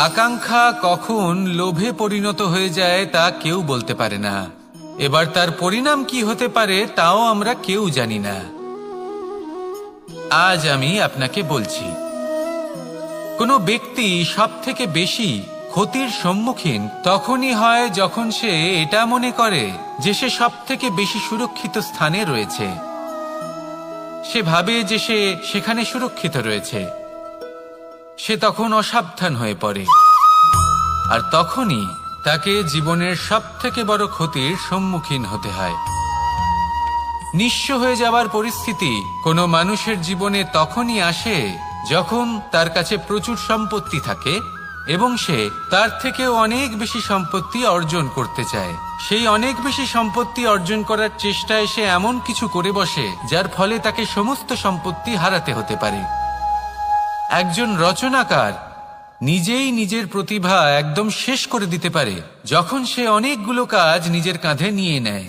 আকাঙ্ক্ষা কখন লোভে পরিণত হয়ে যায় তা কেউ বলতে পারে না। এবার তার পরিণাম কি হতে পারে তাও আমরা কেউ জানি না। আজ আমি আপনাকে বলছি, কোনো ব্যক্তি সবথেকে বেশি ক্ষতির সম্মুখীন তখনই হয় যখন সে এটা মনে করে যে সে সবথেকে বেশি সুরক্ষিত স্থানে রয়েছে। সে ভাবে যে সে সেখানে সুরক্ষিত রয়েছে। সে তখন অসাবধান হয়ে পড়ে, আর তখনই তাকে জীবনের সবথেকে বড় ক্ষতির সম্মুখীন হতে হয়। নিঃস্ব হয়ে যাওয়ার পরিস্থিতি কোনো মানুষের জীবনে তখনই আসে যখন তার কাছে প্রচুর সম্পত্তি থাকে এবং সে তার থেকেও অনেক বেশি সম্পত্তি অর্জন করতে চায়। সেই অনেক বেশি সম্পত্তি অর্জন করার চেষ্টায় সে এমন কিছু করে বসে যার ফলে তাকে সমস্ত সম্পত্তি হারাতে হতে পারে। একজন রচনাকার নিজেই নিজের প্রতিভা একদম শেষ করে দিতে পারে যখন সে অনেকগুলো কাজ নিজের কাঁধে নিয়ে নেয়।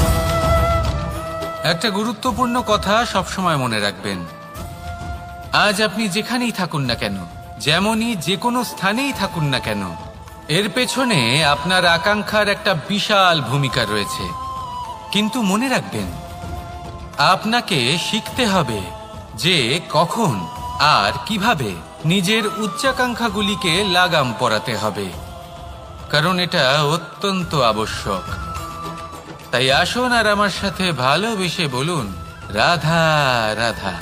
একটা গুরুত্বপূর্ণ কথা সবসময় মনে রাখবেন, আজ আপনি যেখানেই থাকুন না কেন, যেমনই যে কোনো স্থানেই থাকুন না কেন, এর পেছনে আপনার আকাঙ্ক্ষার একটা বিশাল ভূমিকা রয়েছে। কিন্তু মনে রাখবেন, আপনাকে শিখতে হবে যে কখন আর কিভাবে নিজের উচ্চাকাঙ্ক্ষাগুলিকে লাগাম পরাতে হবে, কারণ এটা অত্যন্ত আবশ্যক। তাই আসুন আর আমার সাথে ভালোবেসে বলুন, রাধা রাধা।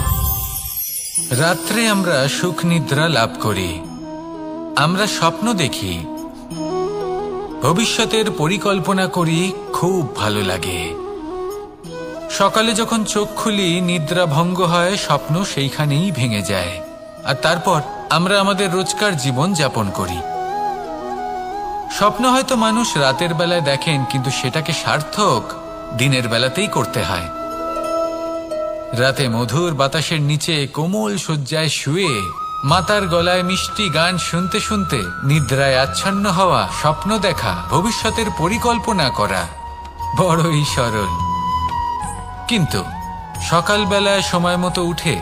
রাত্রে আমরা সুখ নিদ্রা লাভ করি, আমরা স্বপ্ন দেখি, ভবিষ্যতের পরিকল্পনা করি, খুব ভালো লাগে। সকালে যখন চোখ খুলি নিদ্রা ভঙ্গ হয়, স্বপ্ন সেইখানেই ভেঙে যায়, আর তারপর আমরা আমাদের রোজকার জীবন যাপন করি। স্বপ্ন হয়তো মানুষ রাতের বেলায় দেখেন, কিন্তু সেটাকে সার্থক দিনের বেলাতেই করতে হয়। রাতে মধুর বাতাসের নিচে কোমল শয্যায় শুয়ে মাতার গলায় মিষ্টি গান শুনতে শুনতে নিদ্রায় আচ্ছন্ন হওয়া, স্বপ্ন দেখা, ভবিষ্যতের পরিকল্পনা করা বড়ই সরল। কিন্তু সকালবেলায় সময় মতো উঠে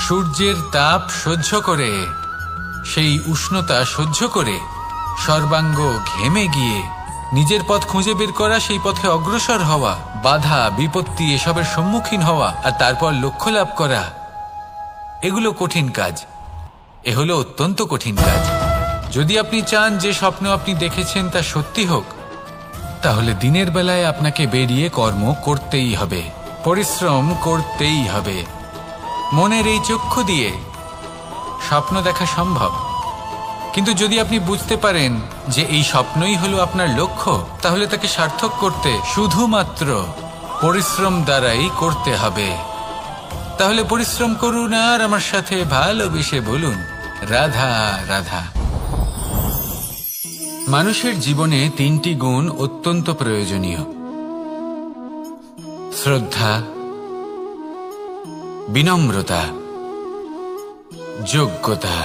সূর্যের তাপ সহ্য করে, সেই উষ্ণতা সহ্য করে সর্বাঙ্গ ঘেমে গিয়ে নিজের পথ খুঁজে বের করা, সেই পথে অগ্রসর হওয়া, বাধা বিপত্তি এসবের সম্মুখীন হওয়া, আর তারপর লক্ষ্য লাভ করা, এগুলো কঠিন কাজ। এ হলো অত্যন্ত কঠিন কাজ। যদি আপনি চান যে স্বপ্ন আপনি দেখেছেন তা সত্যি হোক, তাহলে দিনের বেলায় আপনাকে বেরিয়ে কর্ম করতেই হবে, পরিশ্রম করতেই হবে। মনের এই চক্ষু দিয়ে স্বপ্ন দেখা সম্ভব, কিন্তু যদি আপনি বুঝতে পারেন যে এই স্বপ্নই হলো আপনার লক্ষ্য, তাহলে তাকে সার্থক করতে শুধুমাত্র পরিশ্রম দ্বারাই করতে হবে। তাহলে পরিশ্রম করুন আর আমার সাথে ভালোবেসে বলুন, রাধা রাধা। মানুষের জীবনে তিনটি গুণ অত্যন্ত প্রয়োজনীয়: শ্রদ্ধা, বিনম্রতা, যোগ্যতা।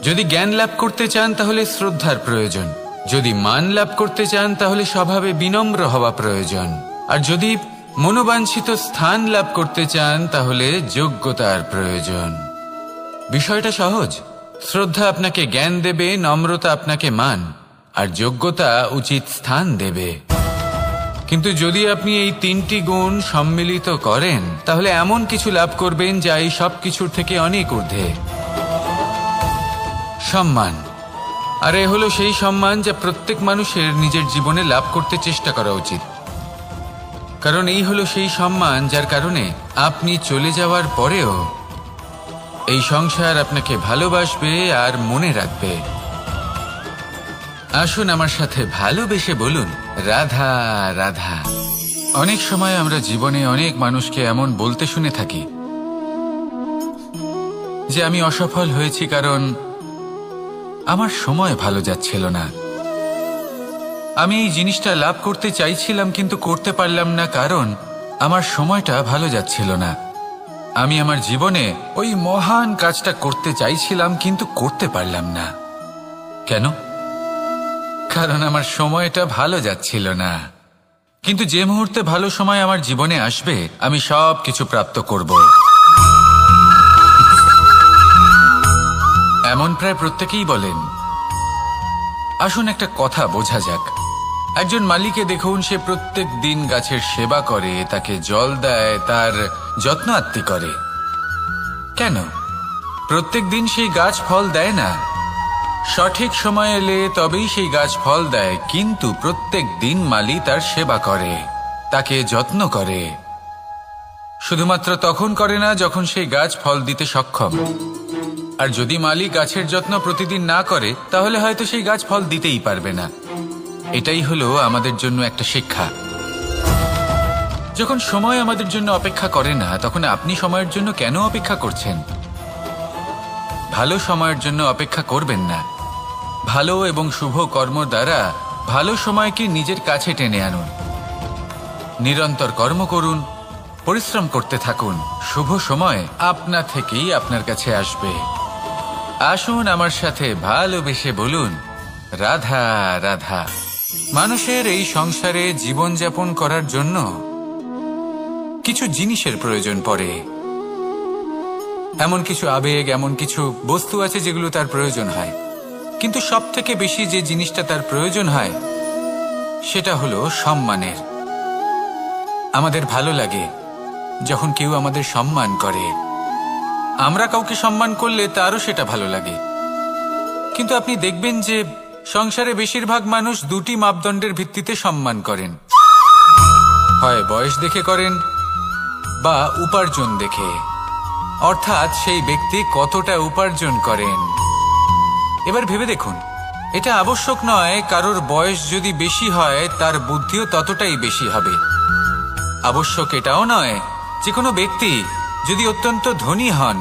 যদি জ্ঞান লাভ করতে চান তাহলে শ্রদ্ধার প্রয়োজন, যদি মান লাভ করতে চান তাহলে স্বভাবে বিনম্র হওয়া প্রয়োজন, আর যদি মনোবাঞ্ছিত স্থান লাভ করতে চান তাহলে যোগ্যতার প্রয়োজন। বিষয়টা সহজ। শ্রদ্ধা আপনাকে জ্ঞান দেবে, নম্রতা আপনাকে মান, আর যোগ্যতা উচিত স্থান দেবে। কিন্তু যদি আপনি এই তিনটি গুণ সম্মিলিত করেন তাহলে এমন কিছু লাভ করবেন যা এই সব কিছুর থেকে অনেক ঊর্ধ্বে। সম্মান। আর এ হলো সেই সম্মান যা প্রত্যেক মানুষের নিজের জীবনে লাভ করতে চেষ্টা করা উচিত, কারণ এই হলো সেই সম্মান যার কারণে আপনি চলে যাওয়ার পরেও এই সংসার আপনাকে ভালোবাসবে আর মনে রাখবে। আসুন আমার সাথে ভালোবেসে বলুন, রাধা রাধা। অনেক সময় আমরা জীবনে অনেক মানুষকে এমন বলতে শুনে থাকি যে আমি অসফল হয়েছি কারণ আমার সময় ভালো যাচ্ছিল না, আমি এই জিনিসটা লাভ করতে চাইছিলাম কিন্তু করতে পারলাম না কারণ আমার সময়টা ভালো যাচ্ছিল না, আমি আমার জীবনে ওই মহান কাজটা করতে চাইছিলাম কিন্তু করতে পারলাম না। কেন? কারণ আমার সময়টা ভালো যাচ্ছিল না। কিন্তু যে মুহূর্তে ভালো সময় আমার জীবনে আসবে আমি সব কিছু প্রাপ্ত করব। এমন প্রায় প্রত্যেকেই বলেন। আসুন একটা কথা বোঝা যাক। একজন মালিকে দেখুন, সে প্রত্যেক দিন গাছের সেবা করে, তাকে জল দেয়, তার যত্ন আত্তি করে। কেন প্রত্যেক দিন সেই গাছ ফল দেয় না? সঠিক সময় এলে তবেই সেই গাছ ফল দেয়, কিন্তু প্রত্যেক দিন মালি তার সেবা করে, তাকে যত্ন করে। শুধুমাত্র তখন করে না যখন সেই গাছ ফল দিতে সক্ষম। আর যদি মালি গাছের যত্ন প্রতিদিন না করে তাহলে হয়তো সেই গাছ ফল দিতেই পারবে না। এটাই হলো আমাদের জন্য একটা শিক্ষা। যখন সময় আমাদের জন্য অপেক্ষা করে না, তখন আপনি সময়ের জন্য কেন অপেক্ষা করছেন? ভালো সময়ের জন্য অপেক্ষা করবেন না। ভালো এবং শুভ কর্ম দ্বারা ভালো সময়কে নিজের কাছে টেনে আনুন। নিরন্তর কর্ম করুন, পরিশ্রম করতে থাকুন। শুভ সময় আপনা থেকেই আপনার কাছে আসবে। আসুন আমার সাথে ভালোবেসে বলুন, রাধা রাধা। মানুষের এই সংসারে জীবনযাপন করার জন্য কিছু জিনিসের প্রয়োজন পড়ে। এমন কিছু আবেগ, এমন কিছু বস্তু আছে যেগুলো তার প্রয়োজন হয়। কিন্তু সব থেকে বেশি যে জিনিসটা তার প্রয়োজন হয় সেটা হলো সম্মানের। আমাদের ভালো লাগে যখন কেউ আমাদের সম্মান করে। আমরা কাউকে সম্মান করলে তারও সেটা ভালো লাগে। কিন্তু আপনি দেখবেন যে সংসারে বেশিরভাগ মানুষ দুটি মাপদণ্ডের ভিত্তিতে সম্মান করেন। হয় বয়স দেখে করেন বা উপার্জন দেখে, অর্থাৎ সেই ব্যক্তি কতটা উপার্জন করেন। এবার ভেবে দেখুন, এটা আবশ্যক নয় কারোর বয়স যদি বেশি হয় তার বুদ্ধিও ততটাই বেশি হবে। আবশ্যক এটাও নয় যে কোনো ব্যক্তি যদি অত্যন্ত ধনী হন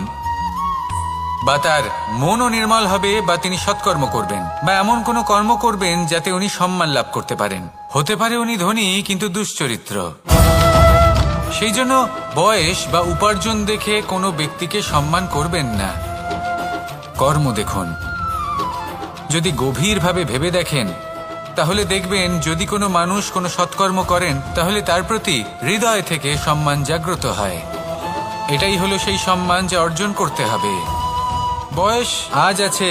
বা তার মনও নির্মল হবে বা তিনি সৎকর্ম করবেন বা এমন কোনো কর্ম করবেন যাতে উনি সম্মান লাভ করতে পারেন। হতে পারে উনি ধনী কিন্তু দুশ্চরিত্র। সেই জন্য বয়স বা উপার্জন দেখে কোনো ব্যক্তিকে সম্মান করবেন না। কর্ম দেখুন। যদি গভীরভাবে ভেবে দেখেন তাহলে দেখবেন যদি কোনো মানুষ কোনো সৎকর্ম করেন তাহলে তার প্রতি হৃদয় থেকে সম্মান জাগ্রত হয়। এটাই হলো সেই সম্মান যা অর্জন করতে হবে। বয়স আজ আছে,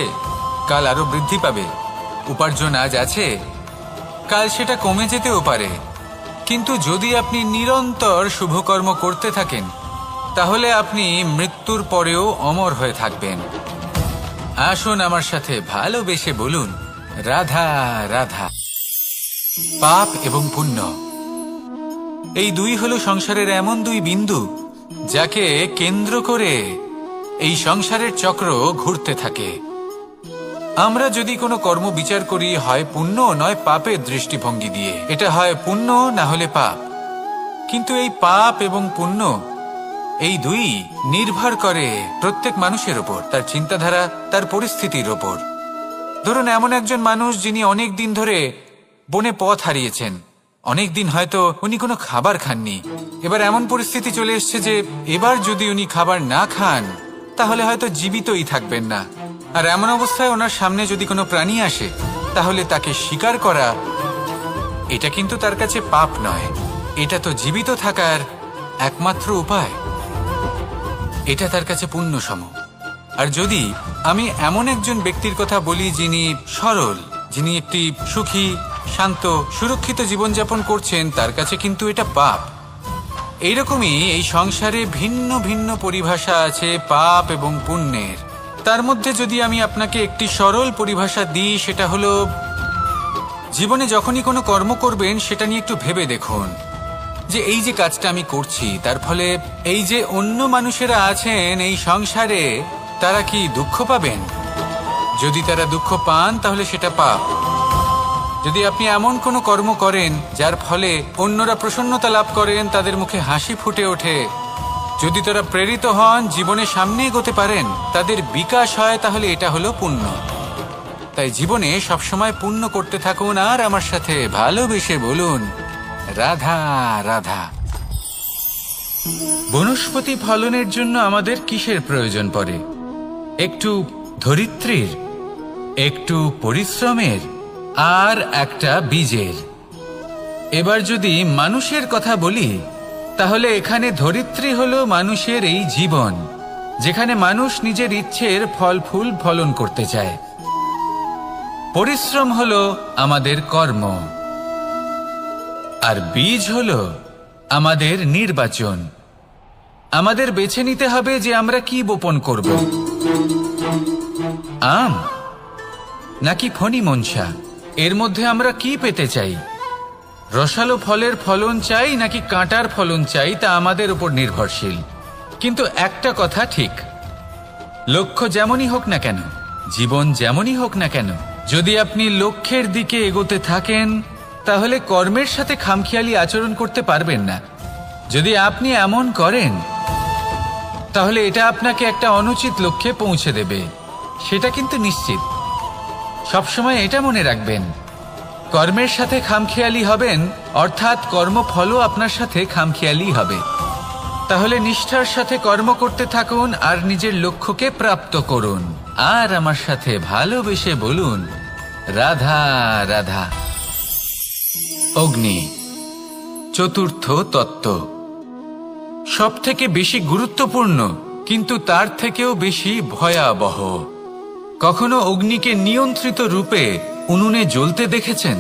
কাল আরো বৃদ্ধি পাবে। উপার্জন আজ আছে, কাল সেটা কমে যেতেও পারে। কিন্তু যদি আপনি নিরন্তর শুভকর্ম করতে থাকেন তাহলে আপনি মৃত্যুর পরেও অমর হয়ে থাকবেন। আসুন আমার সাথে ভালোবেসে বলুন, রাধা রাধা। পাপ এবং পুণ্য, এই দুই হলো সংসারের এমন দুই বিন্দু যাকে কেন্দ্র করে এই সংসারের চক্র ঘুরতে থাকে। আমরা যদি কোনো কর্ম বিচার করি হয় পুণ্য নয় পাপের দৃষ্টিভঙ্গি দিয়ে, এটা হয় পুণ্য না হলে পাপ। কিন্তু এই পাপ এবং পুণ্য এই দুই নির্ভর করে প্রত্যেক মানুষের ওপর, তার চিন্তাধারা, তার পরিস্থিতির ওপর। ধরুন এমন একজন মানুষ যিনি অনেক দিন ধরে বনে পথ হারিয়েছেন, অনেক দিন হয়তো উনি কোনো খাবার খাননি। এবার এমন পরিস্থিতি চলে এসছে যে এবার যদি উনি খাবার না খান তাহলে হয়তো জীবিতই থাকবেন না। আর এমন অবস্থায় ওনার সামনে যদি কোনো প্রাণী আসে তাহলে তাকে শিকার করা এটা কিন্তু তার কাছে পাপ নয়, এটা তো জীবিত থাকার একমাত্র উপায়। এটা তার কাছে পুণ্যসম। আর যদি আমি এমন একজন ব্যক্তির কথা বলি যিনি সরল, যিনি একটি সুখী, শান্ত, সুরক্ষিত জীবনযাপন করছেন, তার কাছে কিন্তু এটা পাপ। এইরকমই এই সংসারে ভিন্ন ভিন্ন পরিভাষা আছে পাপ এবং পুণ্যের। তার মধ্যে যদি আমি আপনাকে একটি সরল পরিভাষা দিই, সেটা হলো জীবনে যখনই কোনো কর্ম করবেন সেটা নিয়ে একটু ভেবে দেখুন যে এই যে কাজটা আমি করছি তার ফলে এই যে অন্য মানুষেরা আছেন এই সংসারে তারা কি দুঃখ পাবেন? যদি তারা দুঃখ পান তাহলে সেটা পাপ। যদি আপনি এমন কোনো কর্ম করেন যার ফলে অন্যরা প্রসন্নতা লাভ করেন, তাদের মুখে হাসি ফুটে ওঠে, যদি তারা প্রেরিত হন, জীবনে সামনে এগোতে পারেন, তাদের বিকাশ হয়, তাহলে এটা হলো পুণ্য। তাই জীবনে সবসময় পুণ্য করতে থাকুন আর আমার সাথে ভালোবেসে বলুন, রাধা রাধা। বনস্পতি ফলনের জন্য আমাদের কিসের প্রয়োজন পড়ে? একটু ধরিত্রীর, একটু পরিশ্রমের আর একটা বীজের। এবার যদি মানুষের কথা বলি, তাহলে এখানে ধরিত্রী হলো মানুষের এই জীবন, যেখানে মানুষ নিজের ইচ্ছের ফল ফুল ফলন করতে চায়। পরিশ্রম হলো আমাদের কর্ম, আর বীজ হলো আমাদের নির্বাচন। আমাদের বেছে নিতে হবে যে আমরা কি বপন করব, আম নাকি ফণি মনসা। এর মধ্যে আমরা কি পেতে চাই? রসালো ফলের ফলন চাই নাকি কাঁটার ফলন চাই, তা আমাদের উপর নির্ভরশীল। কিন্তু একটা কথা ঠিক, লক্ষ্য যেমনই হোক না কেন, জীবন যেমনই হোক না কেন, যদি আপনি লক্ষ্যের দিকে এগোতে থাকেন, তাহলে কর্মের সাথে খামখেয়ালি আচরণ করতে পারবেন না। যদি আপনি এমন করেন, তাহলে এটা আপনাকে একটা অনুচিত লক্ষ্যে পৌঁছে দেবে, সেটা কিন্তু নিশ্চিত। সবসময় এটা মনে রাখবেন, কর্মের সাথে খামখেয়ালি হবেন, অর্থাৎ কর্মফলও আপনার সাথে খামখেয়ালি হবে। তাহলে নিষ্ঠার সাথে কর্ম করতে থাকুন আর নিজের লক্ষ্যকে প্রাপ্ত করুন। আর আমার সাথে ভালোবেসে বলুন, রাধা রাধা। অগ্নি চতুর্থ তত্ত্ব, সব থেকে বেশি গুরুত্বপূর্ণ, কিন্তু তার থেকেও বেশি ভয়াবহ। কখনো অগ্নিকে নিয়ন্ত্রিত রূপে উনুনে জ্বলতে দেখেছেন?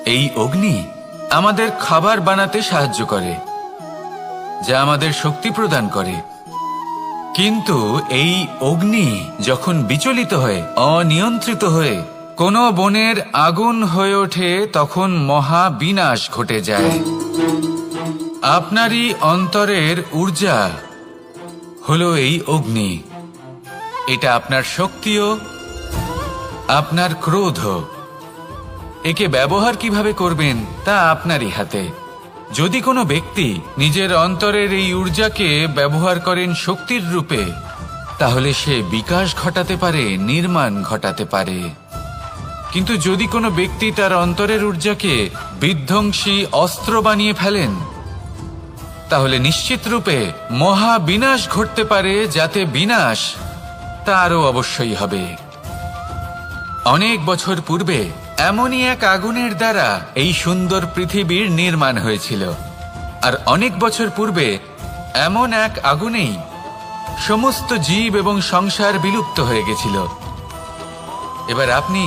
এই অগ্নি আমাদের খাবার বানাতে সাহায্য করে, যা আমাদের শক্তি প্রদান করে। কিন্তু এই অগ্নি যখন বিচলিত হয়ে, অনিয়ন্ত্রিত হয়ে কোনো বনের আগুন হয়ে ওঠে, তখন মহা বিনাশ ঘটে যায়। আপনারই অন্তরের ঊর্জা হলো এই অগ্নি। এটা আপনার শক্তিও, আপনার ক্রোধ। একে ব্যবহার কিভাবে করবেন তা আপনারই হাতে। যদি কোনো ব্যক্তি নিজের অন্তরের এই ঊর্জাকে ব্যবহার করেন শক্তির রূপে, তাহলে সে বিকাশ ঘটাতে পারে, নির্মাণ ঘটাতে পারে। কিন্তু যদি কোনো ব্যক্তি তার অন্তরের ঊর্জাকে বিধ্বংসী অস্ত্র বানিয়ে ফেলেন, তাহলে নিশ্চিত রূপে মহা বিনাশ ঘটতে পারে, যাতে বিনাশ তারও অবশ্যই হবে। অনেক বছর পূর্বে এমনই এক আগুনের দ্বারা এই সুন্দর পৃথিবীর নির্মাণ হয়েছিল, আর অনেক বছর পূর্বে এমন এক আগুনেই সমস্ত জীব এবং সংসার বিলুপ্ত হয়ে গেছিল। এবার আপনি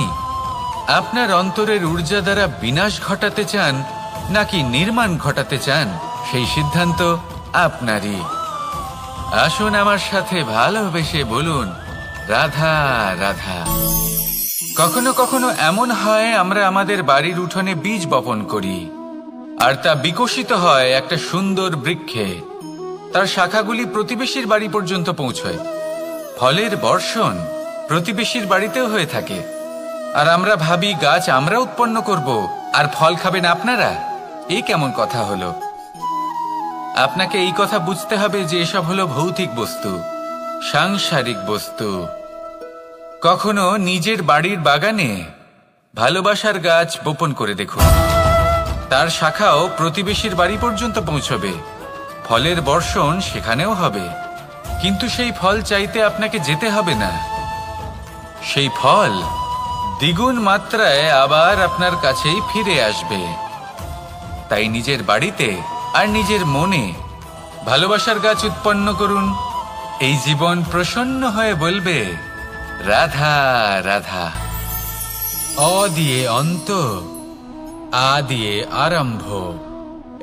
আপনার অন্তরের ঊর্জা দ্বারা বিনাশ ঘটাতে চান নাকি নির্মাণ ঘটাতে চান, সেই সিদ্ধান্ত আপনারই। আসুন আমার সাথে ভালোবেসে বলুন, রাধা রাধা। কখনো কখনো এমন হয়, আমরা আমাদের বাড়ির উঠোনে বীজ বপন করি, আর তা বিকশিত হয় একটা সুন্দর বৃক্ষে। তার শাখাগুলি প্রতিবেশীর বাড়ি পর্যন্ত পৌঁছয়। ফলের বর্ষণ প্রতিবেশীর বাড়িতেও হয়ে থাকে, আর আমরা ভাবি গাছ আমরা উৎপন্ন করব আর ফল খাবেন আপনারা। এই কেমন কথা হলো? আপনাকে এই কথা বুঝতে হবে যে এসব হলো ভৌতিক বস্তু, সাংসারিক বস্তু। কখনো নিজের বাড়ির বাগানে ভালোবাসার গাছ বপন করে দেখুন, তার শাখাও প্রতিবেশীর বাড়ি পর্যন্ত পৌঁছবে, ফলের বর্ষণ সেখানেও হবে। কিন্তু সেই ফল চাইতে আপনাকে যেতে হবে না, সেই ফল দ্বিগুণ মাত্রায় আবার আপনার কাছেই ফিরে আসবে। তাই নিজের বাড়িতে আর নিজের মনে ভালোবাসার গাছ উৎপন্ন করুন। এই জীবন প্রসন্ন হয়ে বলবে, রাধা রাধা। অ দিয়ে অন্ত, আ দিয়ে আরম্ভ,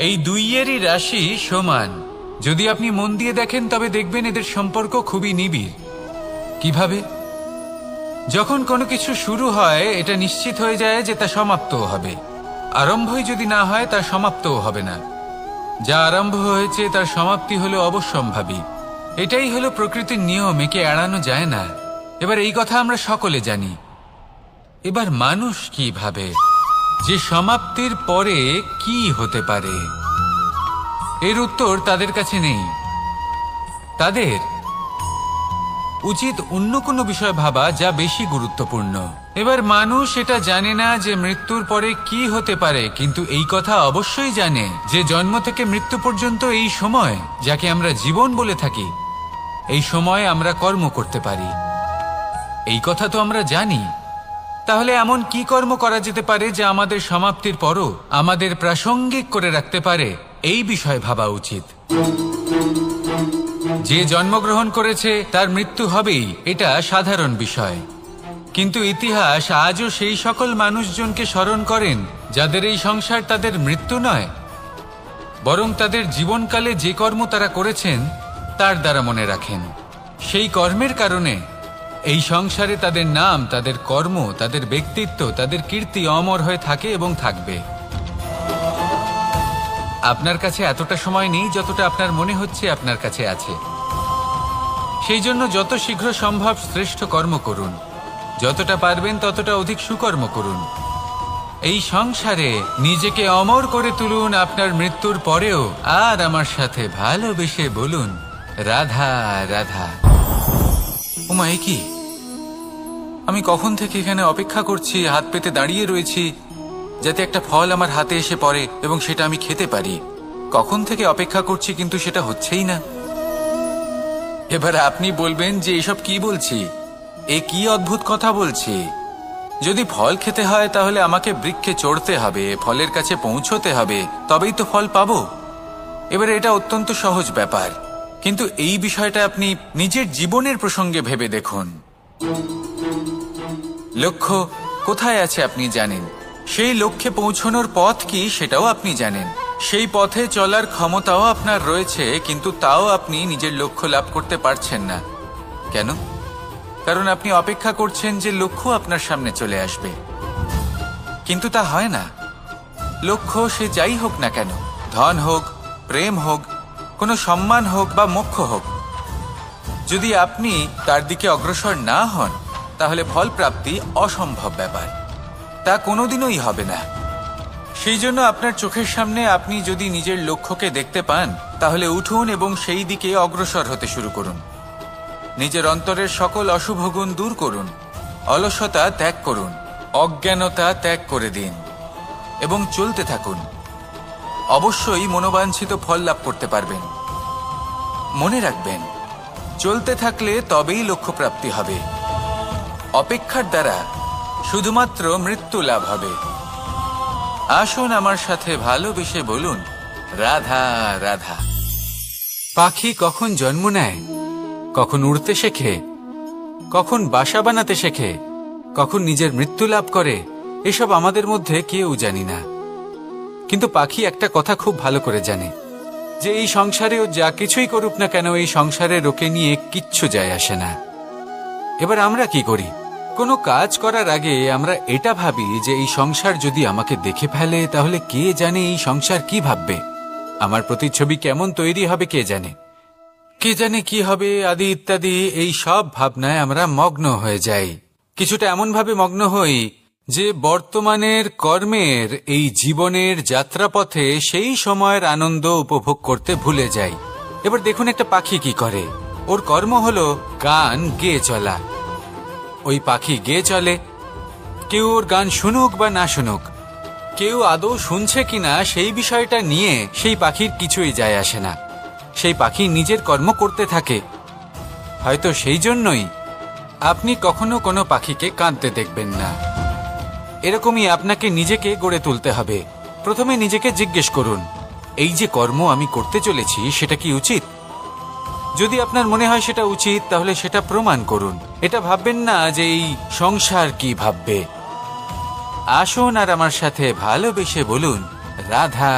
এই দুইয়েরই রাশি সমান। যদি আপনি মন দিয়ে দেখেন, তবে দেখবেন এদের সম্পর্ক খুবই নিবিড়। কিভাবে? যখন কোনো কিছু শুরু হয়, এটা নিশ্চিত হয়ে যায় যে তা সমাপ্তও হবে। আরম্ভই যদি না হয়, তা সমাপ্তও হবে না। যা আরম্ভ হয়েছে তার সমাপ্তি হলো অবশ্যম্ভাবী। এটাই হলো প্রকৃতির নিয়ম, একে এড়ানো যায় না। এবার এই কথা আমরা সকলে জানি। এবার মানুষ কি ভাবে যে সমাপ্তির পরে কি হতে পারে, এর উত্তর তাদের কাছে নেই। তাদের উচিত অন্য কোনো বিষয় ভাবা যা বেশি গুরুত্বপূর্ণ। এবার মানুষ এটা জানে না যে মৃত্যুর পরে কি হতে পারে, কিন্তু এই কথা অবশ্যই জানে যে জন্ম থেকে মৃত্যু পর্যন্ত এই সময়, যাকে আমরা জীবন বলে থাকি, এই সময় আমরা কর্ম করতে পারি। এই কথা তো আমরা জানি। তাহলে এমন কি কর্ম করা যেতে পারে যা আমাদের সমাপ্তির পরও আমাদের প্রাসঙ্গিক করে রাখতে পারে, এই বিষয়ে ভাবা উচিত। যে জন্মগ্রহণ করেছে তার মৃত্যু হবেই, এটা সাধারণ বিষয়। কিন্তু ইতিহাস আজও সেই সকল মানুষজনকে স্মরণ করেন যাদের এই সংসার তাদের মৃত্যু নয়, বরং তাদের জীবনকালে যে কর্ম তারা করেছেন তার দ্বারা মনে রাখেন। সেই কর্মের কারণে এই সংসারে তাদের নাম, তাদের কর্ম, তাদের ব্যক্তিত্ব, তাদের কীর্তি অমর হয়ে থাকে এবং থাকবে। আপনার কাছে এতটা সময় নেই যতটা আপনার মনে হচ্ছে আপনার কাছে আছে। সেই জন্য যত শীঘ্র সম্ভব শ্রেষ্ঠ কর্ম করুন, যতটা পারবেন ততটা অধিক সুকর্ম করুন। এই সংসারে নিজেকে অমর করে তুলুন আপনার মৃত্যুর পরেও। আর আমার সাথে ভালোবেসে বলুন, রাধা রাধা। ওমা, এ কি? আমি কখন থেকে এখানে অপেক্ষা করছি, হাত পেতে দাঁড়িয়ে রয়েছি যাতে একটা ফল আমার হাতে এসে পড়ে এবং সেটা আমি খেতে পারি। কখন থেকে অপেক্ষা করছি, কিন্তু সেটা হচ্ছেই না। এবার আপনি বলবেন যে এসব কি বলছি, এ কি অদ্ভুত কথা বলছি। যদি ফল খেতে হয় তাহলে আমাকে বৃক্ষে চড়তে হবে, ফলের কাছে পৌঁছতে হবে, তবেই তো ফল পাবো। এবারে এটা অত্যন্ত সহজ ব্যাপার, কিন্তু এই বিষয়টা আপনি নিজের জীবনের প্রসঙ্গে ভেবে দেখুন। লক্ষ্য কোথায় আছে আপনি জানেন, সেই লক্ষ্যে পৌঁছানোর পথ কি সেটাও আপনি জানেন, সেই পথে চলার ক্ষমতাও আপনার রয়েছে, কিন্তু তাও আপনি নিজের লক্ষ্য লাভ করতে পারছেন না। কেন? কারণ আপনি অপেক্ষা করছেন যে লক্ষ্য আপনার সামনে চলে আসবে, কিন্তু তা হয় না। লক্ষ্য সে যাই হোক না কেন, ধন হোক, প্রেম হোক, কোনো সম্মান হোক বা মোক্ষ হোক, যদি আপনি তার দিকে অগ্রসর না হন তাহলে ফল প্রাপ্তি অসম্ভব ব্যাপার, তা কোনোদিনই হবে না। সেই জন্য আপনার চোখের সামনে আপনি যদি নিজের লক্ষ্যকে দেখতে পান তাহলে উঠুন এবং সেই দিকে অগ্রসর হতে শুরু করুন। নিজের অন্তরের সকল অশুভ গুণ দূর করুন, অলসতা ত্যাগ করুন, অজ্ঞানতা ত্যাগ করে দিন এবং চলতে থাকুন। অবশ্যই মনোবাঞ্ছিত ফল লাভ করতে পারবেন। মনে রাখবেন, চলতে থাকলে তবেই লক্ষ্য প্রাপ্তি হবে। অপেক্ষার দ্বারা শুধুমাত্র মৃত্যু লাভ হবে। আসুন আমার সাথে ভালোবেসে বলুন, রাধা রাধা। পাখি কখন জন্ম নেয়, কখন উড়তে শেখে, কখন বাসা বানাতে শেখে, কখন নিজের মৃত্যু লাভ করে, এসব আমাদের মধ্যে কেউ জানি না। কিন্তু পাখি একটা কথা খুব ভালো করে জানে, যে এই সংসারে ও যা কিছুই করুক না কেন, এই সংসারের ওকে নিয়ে কিচ্ছু যায় আসে না। এবার আমরা কি করি? কোনো কাজ করার আগে আমরা এটা ভাবি যে এই সংসার যদি আমাকে দেখে ফেলে তাহলে কে জানে এই সংসার কি ভাববে, আমার প্রতিচ্ছবি কেমন তৈরি হবে কে জানে, কে জানে কি হবে আদি ইত্যাদি। এই সব ভাবনায় আমরা মগ্ন হয়ে যাই। কিছুটা এমন ভাবে মগ্ন হই যে বর্তমানের কর্মের এই জীবনের যাত্রাপথে সেই সময়ের আনন্দ উপভোগ করতে ভুলে যাই। এবার দেখুন একটা পাখি কি করে, ওর কর্ম হলো গান গেয়ে চলা। ওই পাখি গেয়ে চলে, কেউ ওর গান শুনুক বা না শুনুক, কেউ আদৌ শুনছে কিনা সেই বিষয়টা নিয়ে সেই পাখির কিছুই যায় আসে না। সেই পাখি নিজের কর্ম করতে থাকে। হয়তো সেই জন্যই আপনি কখনো কোনো পাখিকে কাঁদতে দেখবেন না। এরকমই আপনাকে নিজেকে গড়ে তুলতে হবে। প্রথমে নিজেকে জিজ্ঞেস করুন, এই যে কর্ম আমি করতে চলেছি সেটা কি উচিত? যদি আপনার মনে হয় সেটা উচিত তাহলে সেটা প্রমাণ করুন। এটা ভাববেন না যে এই সংসার কি ভাববে। আসুন আর আমার সাথে ভালোবেসে বলুন, রাধা।